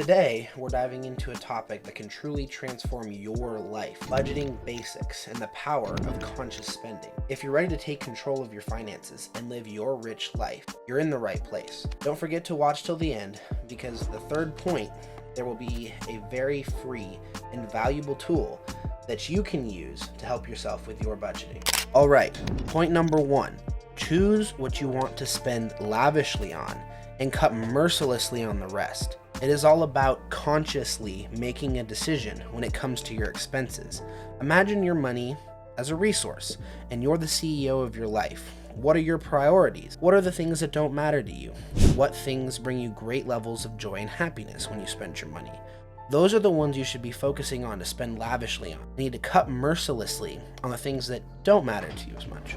Today, we're diving into a topic that can truly transform your life, budgeting basics and the power of conscious spending. If you're ready to take control of your finances and live your rich life, you're in the right place. Don't forget to watch till the end, because the third point, there will be a very free and valuable tool that you can use to help yourself with your budgeting. All right, point number one, choose what you want to spend lavishly on and cut mercilessly on the rest. It is all about consciously making a decision when it comes to your expenses. Imagine your money as a resource, and you're the CEO of your life. What are your priorities? What are the things that don't matter to you? What things bring you great levels of joy and happiness when you spend your money? Those are the ones you should be focusing on to spend lavishly on. You need to cut mercilessly on the things that don't matter to you as much.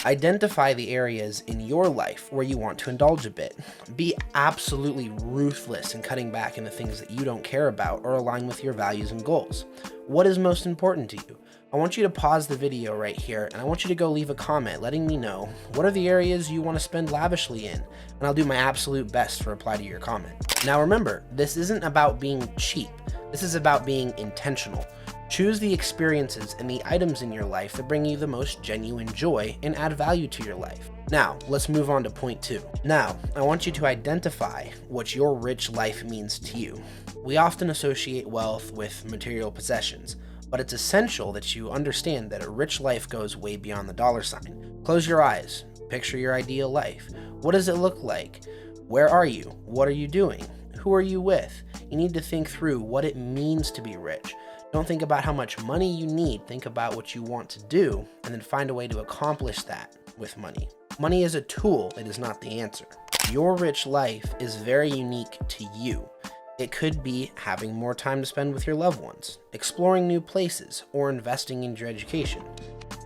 Identify the areas in your life where you want to indulge a bit. Be absolutely ruthless in cutting back in the things that you don't care about or align with your values and goals. What is most important to you? I want you to pause the video right here, and I want you to go leave a comment letting me know what are the areas you want to spend lavishly in, and I'll do my absolute best to reply to your comment. Now remember, this isn't about being cheap. This is about being intentional. Choose the experiences and the items in your life that bring you the most genuine joy and add value to your life. Now, let's move on to point two. Now, I want you to identify what your rich life means to you. We often associate wealth with material possessions, but it's essential that you understand that a rich life goes way beyond the dollar sign. Close your eyes. Picture your ideal life. What does it look like? Where are you? What are you doing? Who are you with? You need to think through what it means to be rich. Don't think about how much money you need. Think about what you want to do and then find a way to accomplish that with money. Money is a tool, it is not the answer. Your rich life is very unique to you. It could be having more time to spend with your loved ones, exploring new places, or investing in your education.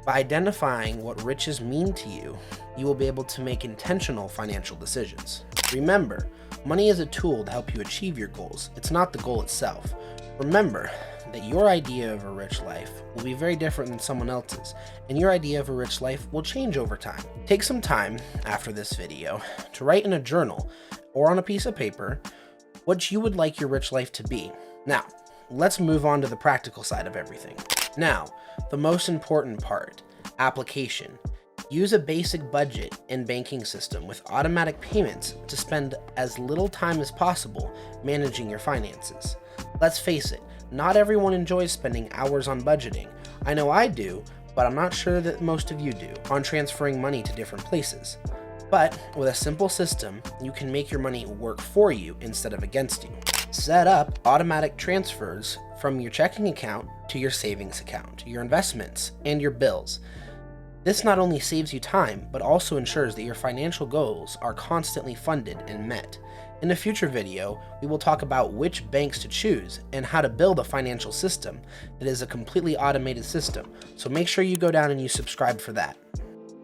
By identifying what riches mean to you, you will be able to make intentional financial decisions. Remember, money is a tool to help you achieve your goals. It's not the goal itself. Remember that your idea of a rich life will be very different than someone else's, and your idea of a rich life will change over time. Take some time after this video to write in a journal or on a piece of paper what you would like your rich life to be. Now, let's move on to the practical side of everything. Now, the most important part, application. Use a basic budget and banking system with automatic payments to spend as little time as possible managing your finances. Let's face it, not everyone enjoys spending hours on budgeting. I know I do, but I'm not sure that most of you do, on transferring money to different places. But with a simple system, you can make your money work for you instead of against you. Set up automatic transfers from your checking account to your savings account, your investments, and your bills. This not only saves you time, but also ensures that your financial goals are constantly funded and met. In a future video, we will talk about which banks to choose and how to build a financial system that is a completely automated system, so make sure you go down and you subscribe for that.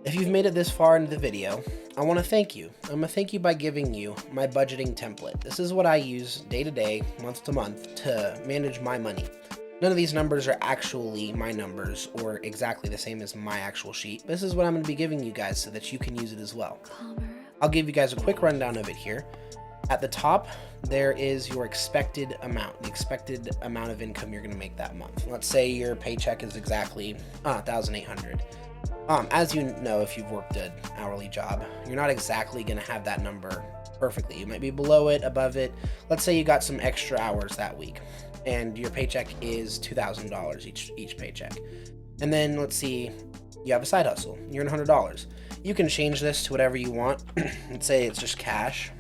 If you've made it this far into the video, I want to thank you. I'm going to thank you by giving you my budgeting template. This is what I use day to day, month to month to manage my money. None of these numbers are actually my numbers or exactly the same as my actual sheet. This is what I'm going to be giving you guys so that you can use it as well. I'll give you guys a quick rundown of it here. At the top, there is your expected amount, the expected amount of income you're going to make that month. Let's say your paycheck is exactly $1,800. As you know, if you've worked an hourly job, you're not exactly going to have that number perfectly. You might be below it, above it. Let's say you got some extra hours that week and your paycheck is $2,000 each paycheck. And then let's see, you have a side hustle. You're earning $100. You can change this to whatever you want. Let's say it's just cash.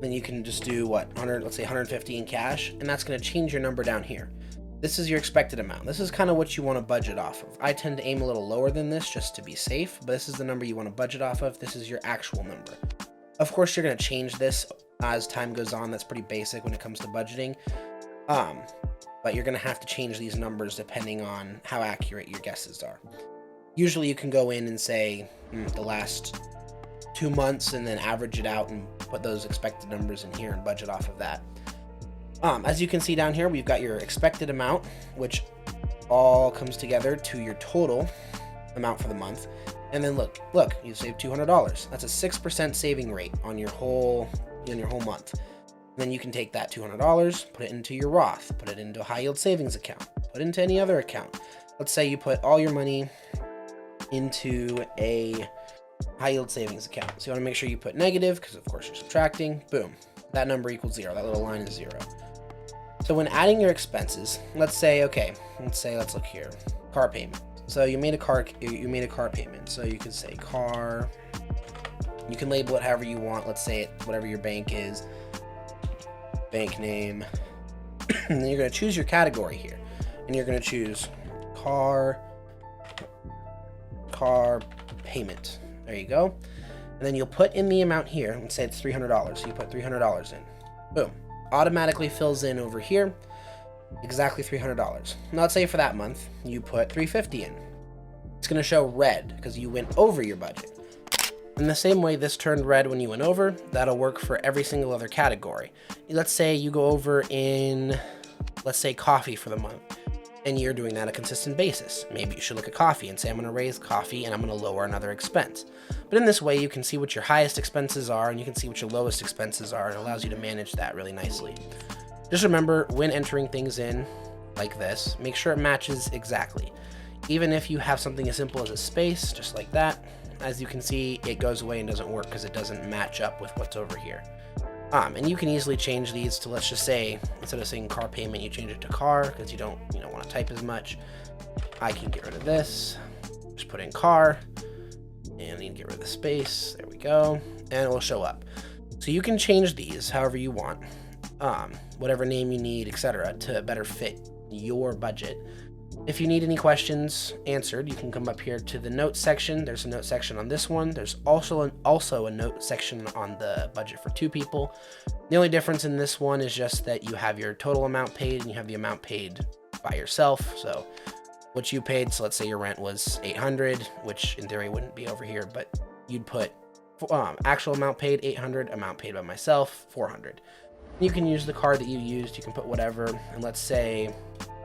Then you can just do let's say 150 in cash, and that's going to change your number down here. This is your expected amount. This is kind of what you want to budget off of. I tend to aim a little lower than this just to be safe, but this is the number you want to budget off of. This is your actual number. Of course, you're going to change this as time goes on. That's pretty basic when it comes to budgeting. But you're going to have to change these numbers depending on how accurate your guesses are. Usually you can go in and say the last 2 months and then average it out and put those expected numbers in here and budget off of that. As you can see down here, we've got your expected amount, which all comes together to your total amount for the month. And then look, you saved $200. That's a 6% saving rate on your whole month. And then you can take that $200, put it into your Roth, put it into a high yield savings account, put it into any other account. Let's say you put all your money into a high yield savings account. So you want to make sure you put negative, because of course you're subtracting. Boom, that number equals 0. That little line is 0. So when adding your expenses, let's look here, car payment. So you made a car payment. So you can say car. You can label it however you want. Let's say it whatever your bank is, bank name. And then you're going to choose your category here, and you're going to choose car payment. There you go. And then you'll put in the amount here and say it's $300. So you put $300 in. Boom. Automatically fills in over here exactly $300. Now let's say for that month you put $350 in. It's going to show red because you went over your budget. In the same way this turned red when you went over, that'll work for every single other category. Let's say you go over in, let's say, coffee for the month, and you're doing that on a consistent basis. Maybe you should look at coffee and say, I'm going to raise coffee and I'm going to lower another expense. But in this way, you can see what your highest expenses are and you can see what your lowest expenses are, and it allows you to manage that really nicely. Just remember, when entering things in like this, make sure it matches exactly. Even if you have something as simple as a space, just like that, as you can see, it goes away and doesn't work because it doesn't match up with what's over here. And you can easily change these to, let's just say, instead of saying car payment, you change it to car because you don't want to type as much. I can get rid of this, just put in car, and I need to get rid of the space. There we go, and it will show up. So you can change these however you want, whatever name you need, etc., to better fit your budget. If you need any questions answered, you can come up here to the notes section. There's a note section on this one. There's also a note section on the budget for 2 people. The only difference in this one is just that you have your total amount paid and you have the amount paid by yourself. So what you paid, so let's say your rent was $800, which in theory wouldn't be over here, but you'd put actual amount paid $800, amount paid by myself $400. You can use the card that you used. You can put whatever, and let's say,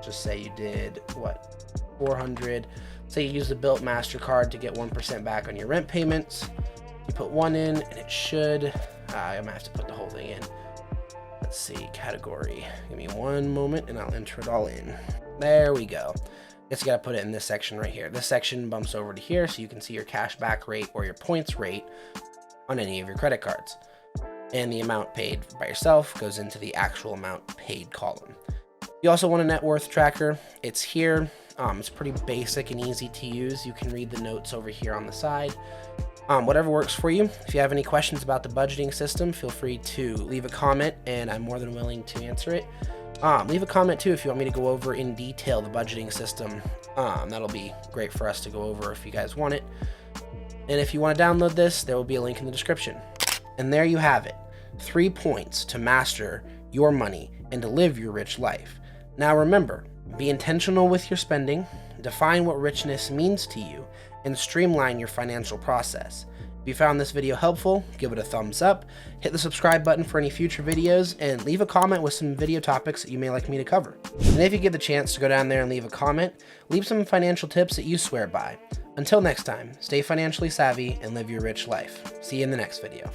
just say you did what, 400. Say you use the Built MasterCard to get 1% back on your rent payments. You put 1 in, and it should. I'm gonna have to put the whole thing in. Let's see, category. Give me one moment, and I'll enter it all in. There we go. Just gotta put it in this section right here. This section bumps over to here, so you can see your cash back rate or your points rate on any of your credit cards. And the amount paid by yourself goes into the actual amount paid column. You also want a net worth tracker. It's here. It's pretty basic and easy to use. You can read the notes over here on the side. Whatever works for you. If you have any questions about the budgeting system, feel free to leave a comment and I'm more than willing to answer it. Leave a comment too if you want me to go over in detail the budgeting system. That'll be great for us to go over if you guys want it. And if you want to download this, there will be a link in the description. And there you have it. 3 points to master your money and to live your rich life. Now remember, be intentional with your spending, define what richness means to you, and streamline your financial process. If you found this video helpful, give it a thumbs up, hit the subscribe button for any future videos, and leave a comment with some video topics that you may like me to cover. And if you get the chance to go down there and leave a comment, leave some financial tips that you swear by. Until next time, stay financially savvy and live your rich life. See you in the next video.